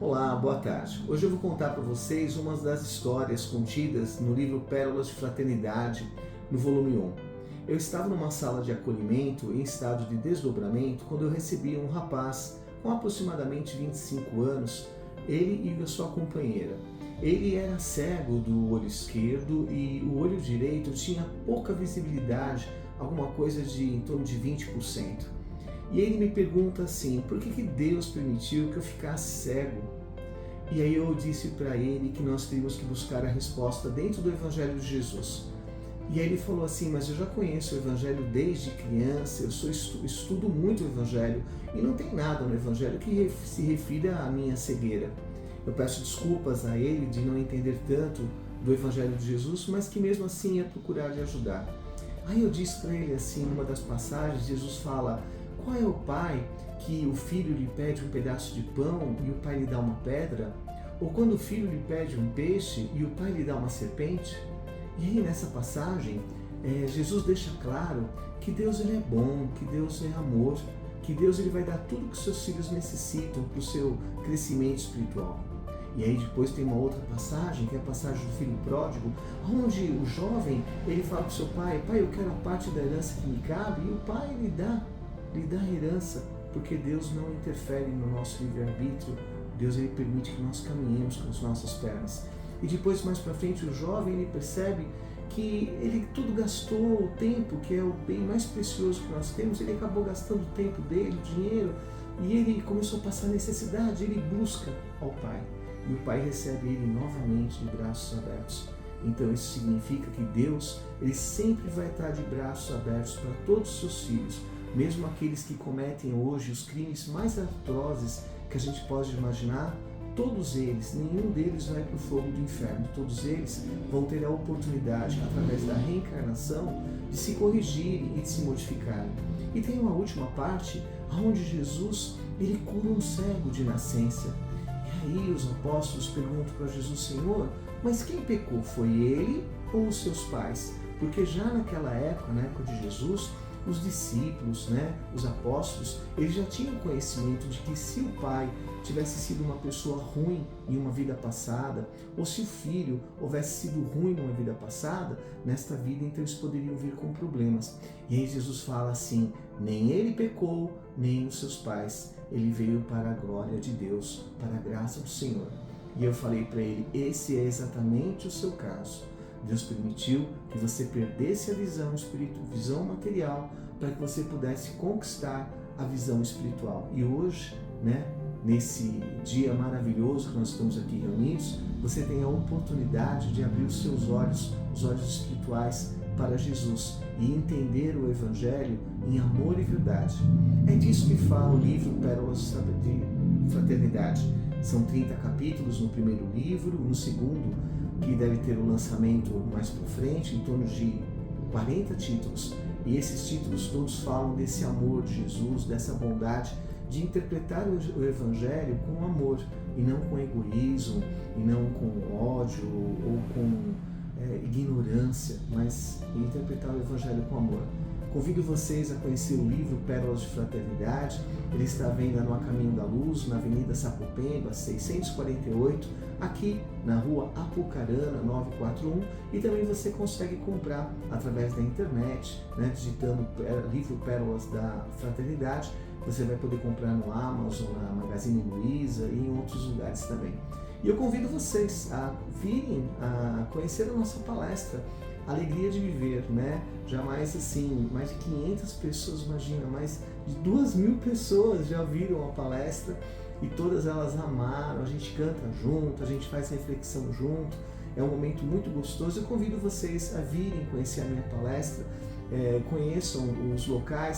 Olá, boa tarde. Hoje eu vou contar para vocês uma das histórias contidas no livro Pérolas de Fraternidade, no volume 1. Eu estava numa sala de acolhimento em estado de desdobramento quando eu recebi um rapaz com aproximadamente 25 anos, ele e a sua companheira. Ele era cego do olho esquerdo e o olho direito tinha pouca visibilidade, alguma coisa de em torno de 20%. E ele me pergunta assim, por que Deus permitiu que eu ficasse cego? E aí eu disse para ele que nós teríamos que buscar a resposta dentro do Evangelho de Jesus. E aí ele falou assim, mas eu já conheço o Evangelho desde criança, estudo muito o Evangelho e não tem nada no Evangelho que se refira à minha cegueira. Eu peço desculpas a ele de não entender tanto do Evangelho de Jesus, mas que mesmo assim ia procurar lhe ajudar. Aí eu disse para ele assim, numa das passagens, Jesus fala, qual é o pai que o filho lhe pede um pedaço de pão e o pai lhe dá uma pedra? Ou quando o filho lhe pede um peixe e o pai lhe dá uma serpente? E aí nessa passagem, Jesus deixa claro que Deus ele é bom, que Deus é amor, que Deus ele vai dar tudo que seus filhos necessitam para o seu crescimento espiritual. E aí depois tem uma outra passagem, que é a passagem do filho pródigo, onde o jovem ele fala para o seu pai, pai, eu quero a parte da herança que me cabe, e o pai lhe dá a herança, porque Deus não interfere no nosso livre-arbítrio, Deus ele permite que nós caminhemos com as nossas pernas. E depois, mais para frente, o jovem ele percebe que ele tudo gastou o tempo, que é o bem mais precioso que nós temos, ele acabou gastando o tempo dele, o dinheiro, e ele começou a passar necessidade, ele busca ao Pai. E o Pai recebe ele novamente de braços abertos. Então isso significa que Deus ele sempre vai estar de braços abertos para todos os seus filhos, mesmo aqueles que cometem hoje os crimes mais atrozes que a gente pode imaginar, todos eles, nenhum deles vai para o fogo do inferno, todos eles vão ter a oportunidade, através da reencarnação, de se corrigirem e de se modificarem. E tem uma última parte, onde Jesus ele cura um cego de nascença. E aí os apóstolos perguntam para Jesus, Senhor, mas quem pecou? Foi ele ou os seus pais? Porque já naquela época, na época de Jesus, os discípulos, os apóstolos, eles já tinham conhecimento de que se o pai tivesse sido uma pessoa ruim em uma vida passada, ou se o filho houvesse sido ruim numa vida passada, nesta vida então eles poderiam vir com problemas. E aí Jesus fala assim, nem ele pecou, nem os seus pais, ele veio para a glória de Deus, para a graça do Senhor. E eu falei para ele, esse é exatamente o seu caso. Deus permitiu que você perdesse a visão espiritual, visão material, para que você pudesse conquistar a visão espiritual. E hoje, nesse dia maravilhoso que nós estamos aqui reunidos, você tem a oportunidade de abrir os seus olhos, os olhos espirituais para Jesus e entender o Evangelho em amor e verdade. É disso que fala o livro Pérolas de Fraternidade. São 30 capítulos no primeiro livro, no segundo, que deve ter o lançamento mais para frente, em torno de 40 títulos. E esses títulos todos falam desse amor de Jesus, dessa bondade de interpretar o Evangelho com amor, e não com egoísmo, e não com ódio ou com ignorância, mas interpretar o Evangelho com amor. Convido vocês a conhecer o livro Pérolas de Fraternidade. Ele está à venda no A Caminho da Luz, na Avenida Sapopemba, 648, aqui na Rua Apucarana, 941. E também você consegue comprar através da internet, digitando livro Pérolas da Fraternidade. Você vai poder comprar no Amazon, na Magazine Luiza e em outros lugares também. E eu convido vocês a virem a conhecer a nossa palestra, Alegria de Viver, Jamais assim, mais de 500 pessoas, imagina, mais de 2.000 pessoas já viram a palestra e todas elas amaram, a gente canta junto, a gente faz reflexão junto, é um momento muito gostoso. Eu convido vocês a virem conhecer a minha palestra, conheçam os locais.